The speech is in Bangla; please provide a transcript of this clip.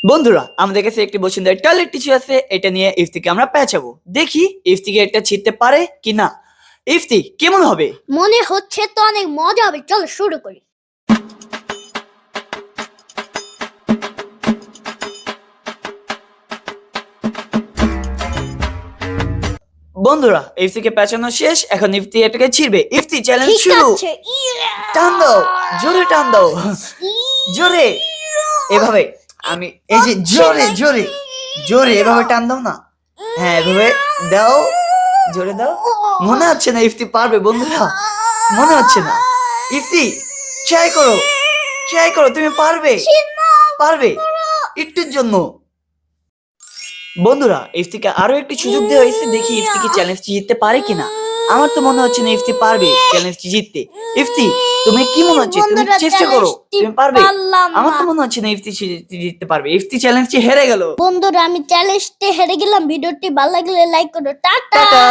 বন্ধুরা আমাদের কাছে একটি বসুন্ধরা টয়লেট টিস্যু আছে, এটা নিয়ে ইফতিকে আমরা পেঁচাবো। দেখি ইফতিকে এটা ছিঁড়তে পারে কিনা। ইফতি কেমন হবে? মনে হচ্ছে তো অনেক মজা হবে, চলো শুরু করি। বন্ধুরা ইফতিকে পেঁচানো শেষ, এখন ইফতি এটাকে ছিঁড়বে। ইফতি চ্যালেঞ্জ ঠিক শুরু। আছে, টান দাও, জোরে টান দাও, জোরে। এভাবে আমি এই যে জোরে জোরে জোরে এভাবে টান দাও না। হ্যাঁ এভাবে দাও, জোরে দাও। মনে হচ্ছে না ইফতি পারবে বন্ধুরা, মনে হচ্ছে না। ইফতি ট্রাই করো, ট্রাই করো, তুমি পারবে, পারবে একটুর জন্য। বন্ধুরা ইফতিকে আরো একটি সুযোগ দেওয়া হয়েছে, দেখি ইফতি কি চ্যালেঞ্জটি জিততে পারে কিনা। আমার তো মনে হচ্ছে না ইফতি পারবে চ্যালেঞ্জটি জিততে। ইফতি তুমি কি মনে হচ্ছে? তুমি বন্ধুরা, চেষ্টা করো, চ্যালেঞ্জটি তুমি পারবে। পারলাম আমার তো না। মনে হচ্ছে না ইফতি জিততে পারবে। ইফতি চ্যালেঞ্জটি হেরে গেল। বন্ধুরা, আমি চ্যালেঞ্জটি হেরে গেলাম। ভিডিওটি ভালো লাগলে লাইক করো। টাটা। টাটা।